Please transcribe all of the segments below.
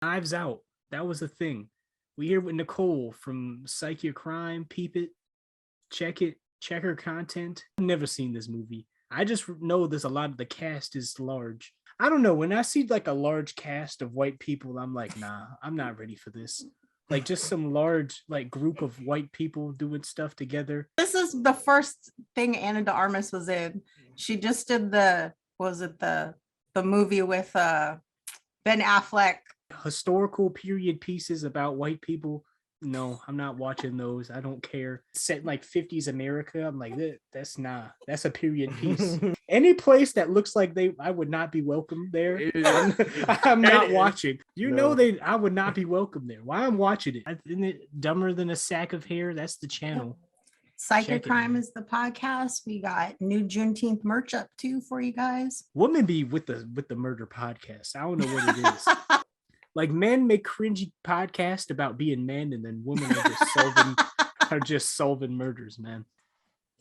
Knives Out. That was a thing. We here with Nicole from Psych Your Crime. Peep it, check her content. I've never seen this movie. I just know there's a lot of the cast is large. I don't know. When I see like a large cast of white people, I'm like, nah, I'm not ready for this. Like just some large like group of white people doing stuff together. This is the first thing Anna de Armas was in. She just did the movie with Ben Affleck. Historical period pieces about white people. No, I'm not watching those. I don't care. Set in like 50s America. I'm like, that's a period piece. Any place that looks like I would not be welcome there. I'm not watching. I would not be welcome there. Why I'm watching it? Isn't it Dumber Than a Sack of Hair? That's the channel. Psych Your Crime is the podcast. We got new Juneteenth merch up too for you guys. Women be with the murder podcast. I don't know what it is. Like men make cringy podcasts about being men, and then women are just solving murders, man.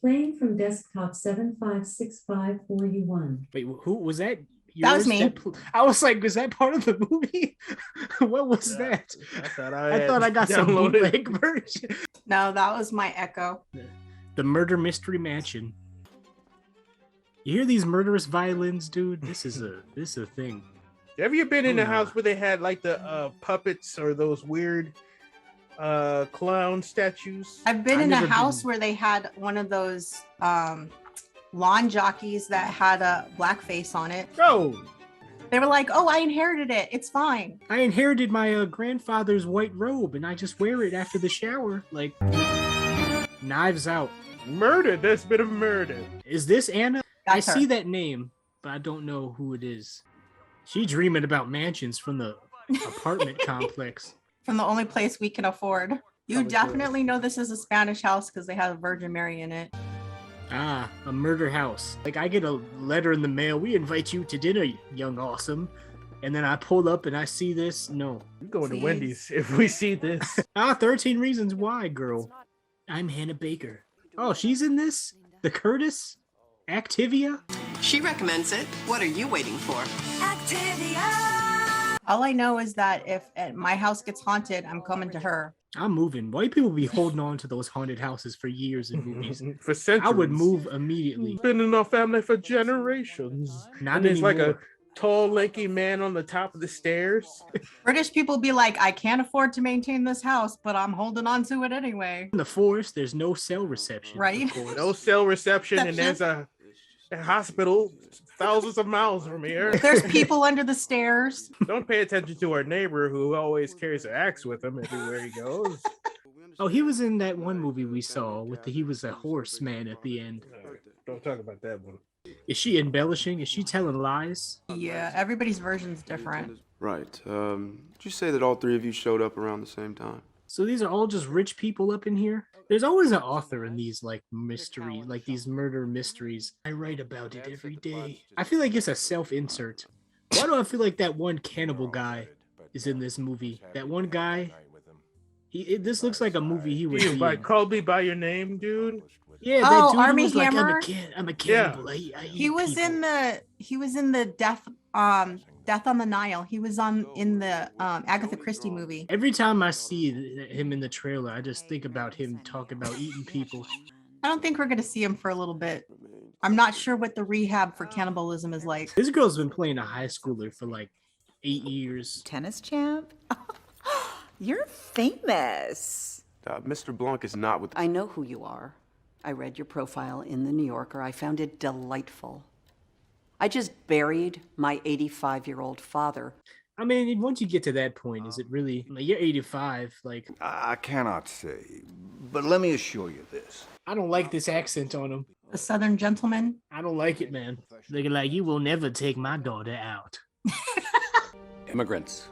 Playing from desktop 75654U1. Wait, who was that? That was me. I was like, was that part of the movie? What was that? I thought I got some bootleg version. No, that was my Echo. The Murder Mystery Mansion. You hear these murderous violins, dude? This is a thing. Have you been in a house where they had like the puppets or those weird clown statues? I've been in a house where they had one of those lawn jockeys that had a blackface on it. Oh, they were like, "Oh, I inherited it. It's fine. I inherited my grandfather's white robe, and I just wear it after the shower." Like, Knives Out. Murder. There's been a murder. Is this Anna? That's her. See that name, but I don't know who it is. She dreaming about mansions from the apartment complex. From the only place we can afford. You definitely know this is a Spanish house because they have a Virgin Mary in it. Ah, a murder house. Like I get a letter in the mail. We invite you to dinner, young awesome. And then I pull up and I see this. No. We're going to Wendy's if we see this. 13 Reasons Why, girl. I'm Hannah Baker. Oh, she's in this? The Curtis? Activia? She recommends it. What are you waiting for? Activia! All I know is that if my house gets haunted, I'm coming to her. I'm moving. White people be holding on to those haunted houses for years in movies. For centuries. I would move immediately. It's been in our family for generations. Not there's anymore. like a tall, lanky man on the top of the stairs. British people be like, I can't afford to maintain this house, but I'm holding on to it anyway. In the forest, there's no cell reception. Right. No cell reception, and there's a hospital thousands of miles from here. There's people under the stairs. Don't pay attention to our neighbor who always carries an axe with him everywhere he goes. Oh, he was in that one movie we saw he was a horseman at the end. Don't talk about that one. Is she embellishing? Is she telling lies? Yeah, everybody's version's different. Right. Did you say that all three of you showed up around the same time? So these are all just rich people up in here? There's always an author in these like mystery, like these murder mysteries. I write about it every day. I feel like it's a self-insert. Why do I feel like that one cannibal guy is in this movie? That one guy, this looks like a movie he would be in. Call me by your name, dude. Yeah, Oh, that dude Army was Hammer? like, I'm a cannibal. Yeah. I eat He was people. in the Death on the Nile. He was in the Agatha Christie movie. Every time I see him in the trailer, I just think about him talking about eating people. I don't think we're gonna see him for a little bit. I'm not sure what the rehab for cannibalism is like. This girl's been playing a high schooler for like 8 years. Tennis champ? You're famous. Mr. Blanc is not with... I know who you are. I read your profile in the New Yorker. I found it delightful. I just buried my 85-year-old father. I mean, once you get to that point, is it really like you're 85? Like, I cannot say, but let me assure you this. I don't like this accent on him. The Southern gentleman. I don't like it, man. They're like, you will never take my daughter out. Immigrants,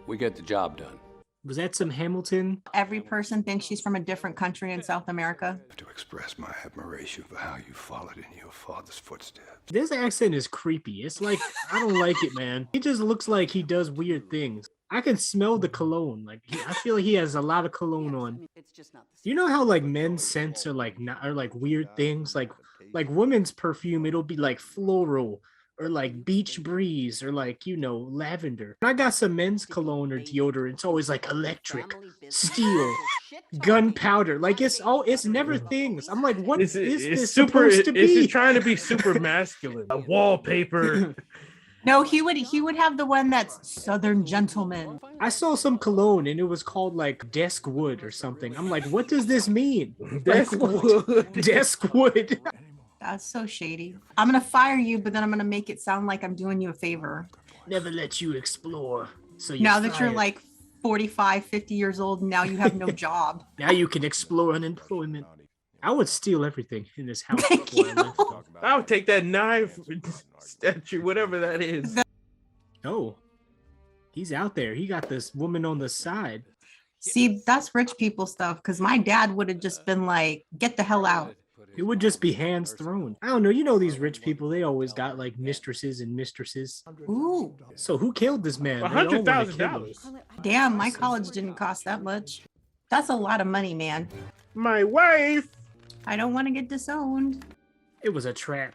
we get the job done. Was that some Hamilton? Every person thinks she's from a different country in South America. To express my admiration for how you followed in your father's footsteps. This accent is creepy. It's like, I don't like it, man. He just looks like he does weird things. I can smell the cologne. Like, I feel like he has a lot of cologne on. You know how like men's scents are like weird things? Like women's perfume, it'll be like floral or like beach breeze or like, you know, lavender. When I got some men's cologne or deodorant, it's always like electric, steel, gunpowder. Like it's never things. I'm like, what is this supposed to be? It's trying to be super masculine. A wallpaper. No, he would have the one that's Southern Gentleman. I saw some cologne and it was called like desk wood or something. I'm like, what does this mean? Desk wood. Desk wood. That's so shady. I'm gonna fire you, but then I'm gonna make it sound like I'm doing you a favor. Never let you explore. So Now that you're like 45, 50 years old, now you have no job. now you can explore unemployment. I would steal everything in this house. Thank before I you. left. I would take that knife statue, whatever that is. Oh, he's out there. He got this woman on the side. See, that's rich people stuff, because my dad would have just been like, get the hell out. It would just be hands thrown. I don't know. You know, these rich people, they always got like mistresses and mistresses. Ooh, So who killed this man? They all wanna kill him. $100,000. damn, my college didn't cost that much. That's a lot of money, man. My wife. I don't want to get disowned. It was a trap.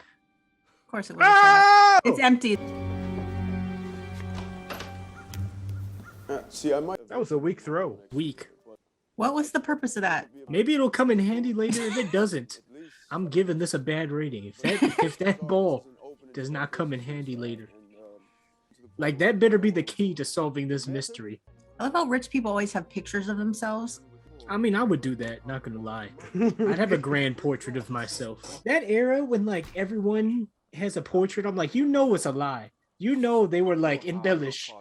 Of course it was a trap. Oh! It's empty. See, I might. That was a weak throw. Weak. What was the purpose of that? Maybe it'll come in handy later. If it doesn't, I'm giving this a bad rating. If that ball does not come in handy later, like that better be the key to solving this mystery. I love how rich people always have pictures of themselves. I mean, I would do that, not gonna lie. I'd have a grand portrait of myself. That era when like everyone has a portrait, I'm like, you know it's a lie. You know they were like embellished.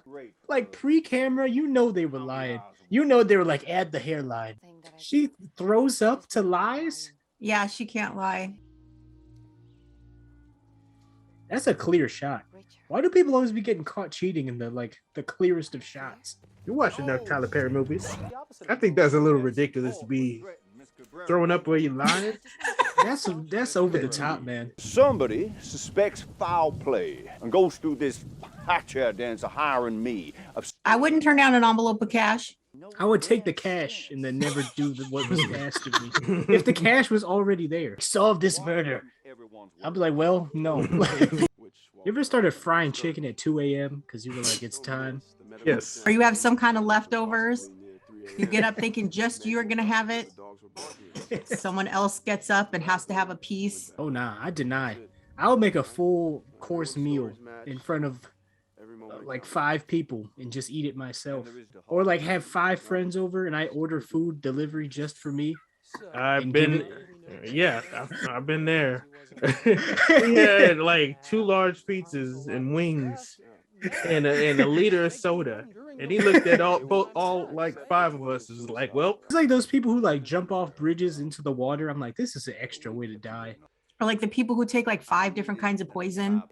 Like pre-camera, you know they were lying. You know they were like, add the hairline. She throws up to lies? Yeah, she can't lie. That's a clear shot. Why do people always be getting caught cheating in the clearest of shots? You're watching enough Tyler Perry movies. I think that's a little ridiculous to be throwing up where you lying. That's over the top, man. Somebody suspects foul play and goes through this high chair dance of hiring me. I wouldn't turn down an envelope of cash. I would take the cash and then never do what was asked of me. If the cash was already there, solve this murder. I'd be like, well, no. You ever started frying chicken at 2 a.m. because you were like, it's time? Yes. Or you have some kind of leftovers. You get up thinking just you're going to have it. Someone else gets up and has to have a piece. Oh, nah, I deny. I'll make a full course meal in front of like 5 people and just eat it myself. Or like have 5 friends over and I order food delivery just for me. I've been there. We had like 2 large pizzas and wings and a liter of soda. And he looked at all like 5 of us is like, well, it's like those people who like jump off bridges into the water. I'm like, this is an extra way to die. Or like the people who take like 5 different kinds of poison.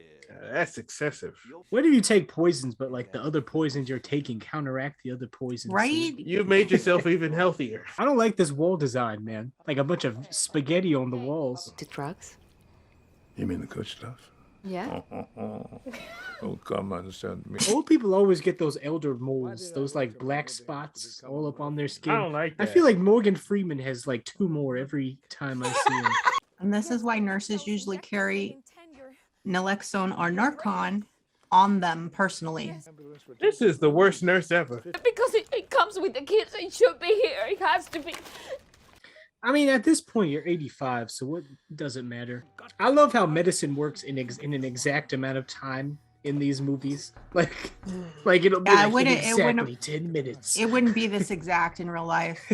that's excessive. What if you take poisons, but like the other poisons you're taking counteract the other poisons? Right? You've made yourself even healthier. I don't like this wall design, man. Like a bunch of spaghetti on the walls. To drugs? You mean the good stuff? Yeah. Oh, come understand me. Old people always get those elder moles, those like black spots all up on their skin. I don't like that. I feel like Morgan Freeman has like 2 more every time I see him. And this is why nurses usually carry naloxone or Narcan on them personally. This is the worst nurse ever. Because it comes with the kids. It should be here. It has to be. I mean, at this point, you're 85, so what does it matter? I love how medicine works in an exact amount of time in these movies. Like it'll be like in exactly 10 minutes. It wouldn't be this exact in real life.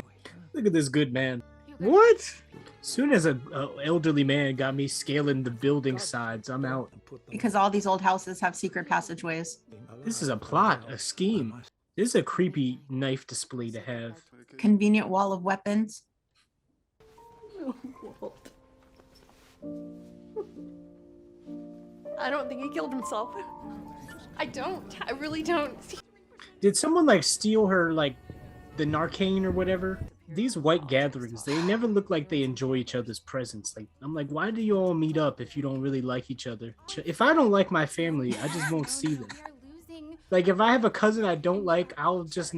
Look at this good man. What? Soon as an elderly man got me scaling the building sides, I'm out. Because all these old houses have secret passageways. This is a plot, a scheme. This is a creepy knife display to have. Convenient wall of weapons. I don't think he killed himself. I don't. I really don't. Did someone like steal her like the Narcan or whatever? These white gatherings, they never look like they enjoy each other's presence. Like I'm like, why do you all meet up if you don't really like each other? If I don't like my family, I just won't see them. Like if I have a cousin I don't like, I just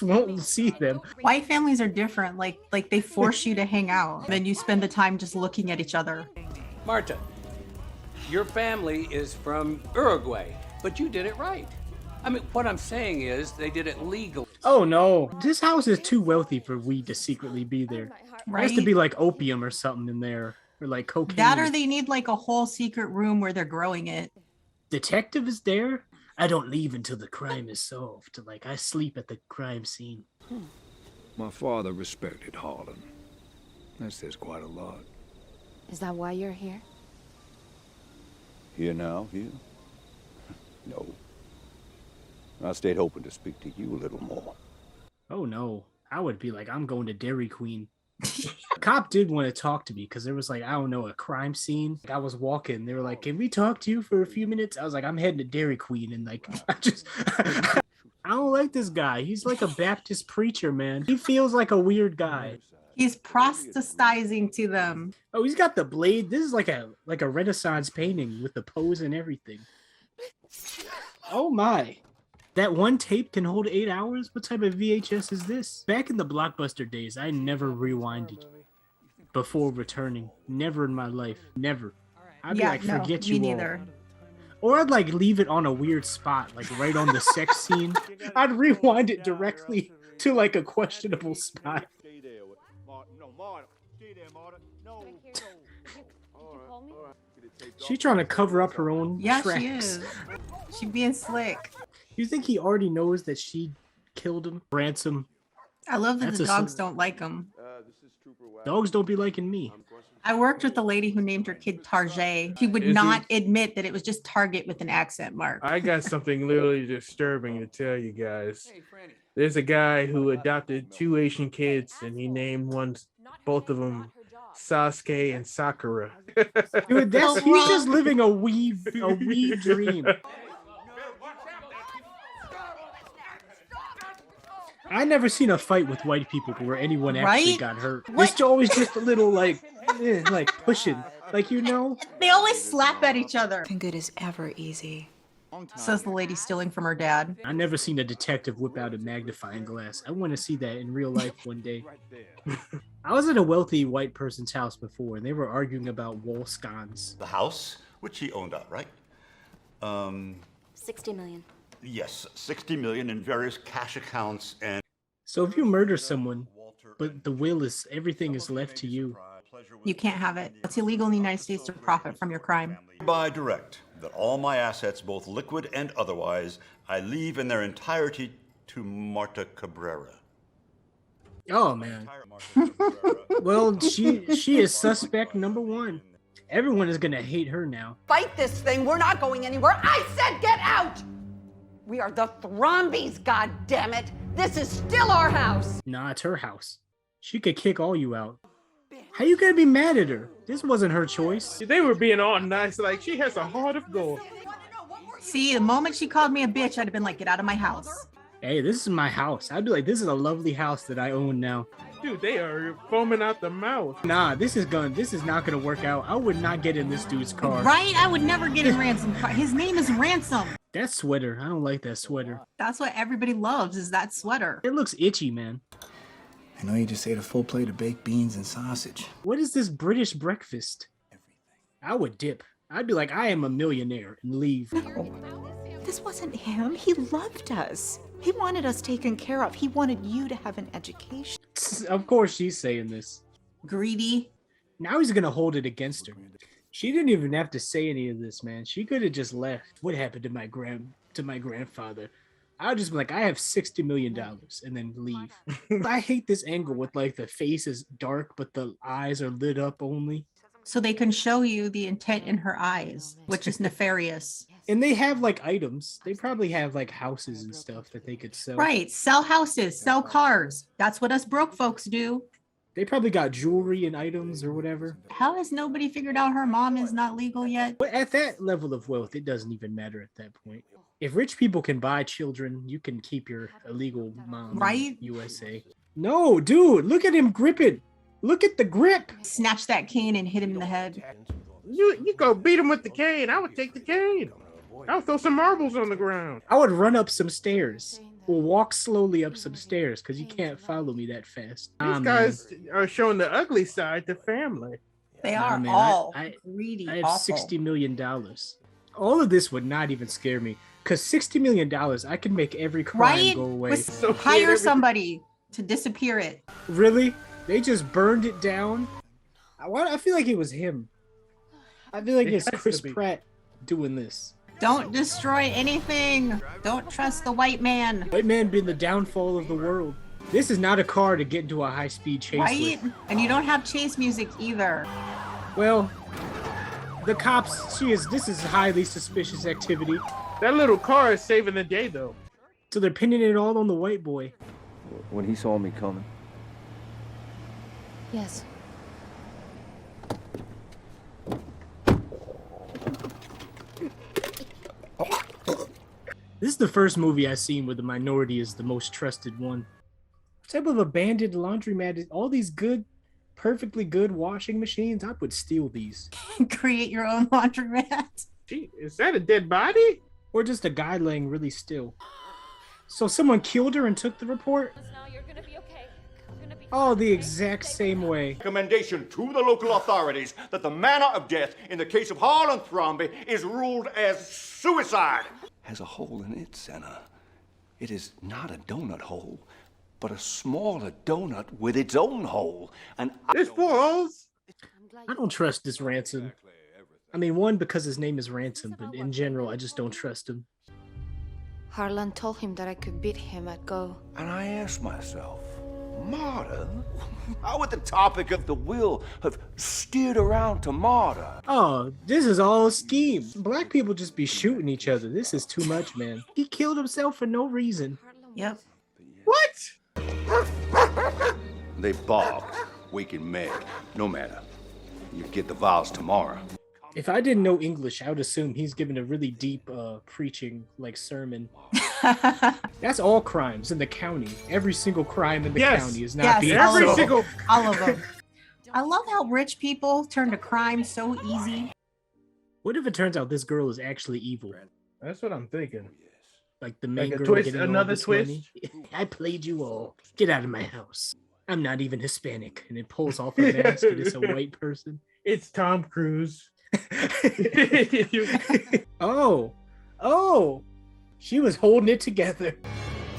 won't see them. White families are different. Like they force you to hang out. Then you spend the time just looking at each other. Marta, Your family is from Uruguay, but you did it right. I mean, what I'm saying is they did it legally. Oh no, this house is too wealthy for weed to secretly be there. There has to Right? be like opium or something in there, or like cocaine. That or they need like a whole secret room where they're growing it. Detective is there. I don't leave until the crime is solved. Like I sleep at the crime scene. My father respected Harlan. That says quite a lot. Is that why you're here? Here now, here? No. I stayed hoping to speak to you a little more. Oh no, I would be like, I'm going to Dairy Queen. Cop did want to talk to me because there was like, I don't know, a crime scene. I was walking. They were like, can we talk to you for a few minutes? I was like, I'm heading to Dairy Queen. And like, I don't like this guy. He's like a Baptist preacher, man. He feels like a weird guy. He's proselytizing to them. Oh, he's got the blade. This is like a Renaissance painting with the pose and everything. Oh my. That one tape can hold 8 hours? What type of VHS is this? Back in the Blockbuster days, I never rewinded before returning. Never in my life. Never. I'd be like, forget you all. Or I'd like leave it on a weird spot, like right on the sex scene. I'd rewind it directly to like a questionable spot. She's trying to cover up her own tracks. She is. She being slick. You think he already knows that she killed him? Ransom. I love that the dogs don't like him. Dogs don't be liking me. I worked with a lady who named her kid Tarjay. She would not admit that it was just Target with an accent mark. I got something literally disturbing to tell you guys. There's a guy who adopted 2 Asian kids and he named both of them Sasuke and Sakura. Dude, he's just living a wee dream. I never seen a fight with white people where anyone actually got hurt. It's always just a little like pushing, like, you know. They always slap at each other. Nothing good is ever easy. Says the lady stealing from her dad. I never seen a detective whip out a magnifying glass. I want to see that in real life one day. I was at a wealthy white person's house before, and they were arguing about wall scones. The house, which he owned outright. 60 million. Yes, 60 million in various cash accounts and... So if you murder someone, but the will is, everything is left to you. You can't have it. It's illegal in the United States to profit from your crime. By direct that all my assets, both liquid and otherwise, I leave in their entirety to Marta Cabrera. Oh man. Well, she is suspect number 1. Everyone is gonna hate her now. Fight this thing. We're not going anywhere. I said get out! We are the Thrombies, goddammit! This is still our house! Nah, it's her house. She could kick all you out. How you gonna be mad at her? This wasn't her choice. They were being all nice, like she has a heart of gold. See, the moment she called me a bitch, I'd have been like, get out of my house. Hey, this is my house. I'd be like, this is a lovely house that I own now. Dude, they are foaming out the mouth. Nah, this is not gonna work out. I would not get in this dude's car. Right? I would never get in Ransom's car. His name is Ransom. That sweater, I don't like that sweater. That's what everybody loves, is that sweater. It looks itchy, man. I know you just ate a full plate of baked beans and sausage. What is this British breakfast? I would dip. I'd be like, I am a millionaire, and leave. No, this wasn't him. He loved us. He wanted us taken care of. He wanted you to have an education. Of course she's saying this. Greedy. Now he's gonna hold it against her. She didn't even have to say any of this, man. She could have just left. What happened to my grandfather? I would just be like, I have $60 million, and then leave. I hate this angle with like the face is dark, but the eyes are lit up only. So they can show you the intent in her eyes, which is nefarious. And they have like items. They probably have like houses and stuff that they could sell. Right. Sell houses, sell cars. That's what us broke folks do. They probably got jewelry and items or whatever. How has nobody figured out her mom is not legal yet? But at that level of wealth, it doesn't even matter at that point. If rich people can buy children, you can keep your illegal mom right? in USA. No, dude, look at him gripping. Look at the grip. Snatch that cane and hit him in the head. You go beat him with the cane. I would take the cane. I would throw some marbles on the ground. I would run up some stairs. Or walk slowly up some stairs because you can't follow me that fast. These guys are showing the ugly side to family. They Nah, are man, all I greedy. have awful. $60 million. All of this would not even scare me. Because $60 million, I could make every crime Right? go away. Hire somebody to disappear it. Really? They just burned it down? I feel like it was him. I feel like It it's has to Chris be. Pratt doing this. Don't destroy anything. Don't trust the white man. White man being the downfall of the world. This is not a car to get into a high-speed chase Right? with. And you don't have chase music either. Well, the cops, this is highly suspicious activity. That little car is saving the day, though. So they're pinning it all on the white boy. When he saw me coming. Yes. This is the first movie I've seen where the minority is the most trusted one. What type of abandoned laundromat is all these good, perfectly good washing machines? I would steal these. Create your own laundromat. Gee, is that a dead body? Or just a guy laying really still. So someone killed her and took the report? Oh, the exact same way. Recommendation to the local authorities that the manner of death in the case of Harlan Thrombey is ruled as suicide. Has a hole in its center. It is not a donut hole, but a smaller donut with its own hole. And there's 4 holes. I don't trust this Ransom. I mean, one, because his name is Ransom, but in general, I just don't trust him. Harlan told him that I could beat him at Go. And I asked myself, martyr? How would the topic of the will have steered around to martyr? Oh, this is all a scheme. Black people just be shooting each other. This is too much, man. He killed himself for no reason. Yep. What? They barked, waking Meg. No matter. You get the vials tomorrow. If I didn't know English, I would assume he's giving a really deep preaching, like, sermon. That's all crimes in the county. Every single crime in the county is not being all solved. of them. All of them. I love how rich people turn to crime so easy. What if it turns out this girl is actually evil? That's what I'm thinking. Like the main Like a girl twist, getting all another this twist? money. I played you all. Get out of my house. I'm not even Hispanic. And it pulls off her mask and it's a white person. It's Tom Cruise. Oh, she was holding it together.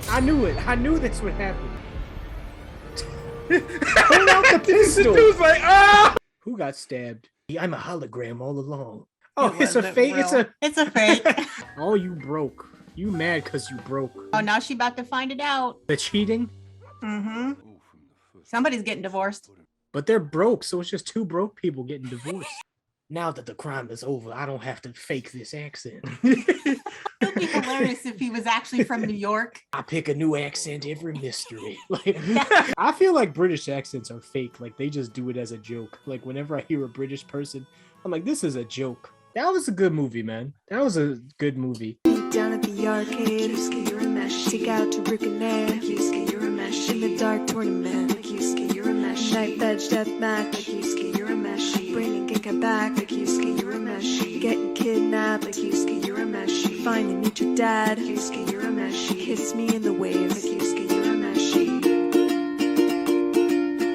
I knew it. I knew this would happen. Pull out the pistol. The dude's like, ah! Who got stabbed? I'm a hologram all along. Oh, it's a wasn't fake. real. It's a fake. Oh, you broke. You mad because you broke. Oh, now she about to find it out. The cheating? Mm-hmm. Somebody's getting divorced. But they're broke, so it's just 2 broke people getting divorced. Now that the crime is over, I don't have to fake this accent. It would be hilarious if he was actually from New York. I pick a new accent every mystery. Like, I feel like British accents are fake. Like, they just do it as a joke. Like, whenever I hear a British person, I'm like, this is a joke. That was a good movie, man. That was a good movie. Down at the arcade, you're a mesh. Take out to Rick and Nair, you're a mesh. In the dark tournament, you're a mesh. Night edge death match, you're a mesh. Bringing Genka back, you're a mesh. Getting kidnapped, you're a mesh. Finding meet your dad, you're a mesh. Kiss me in the waves,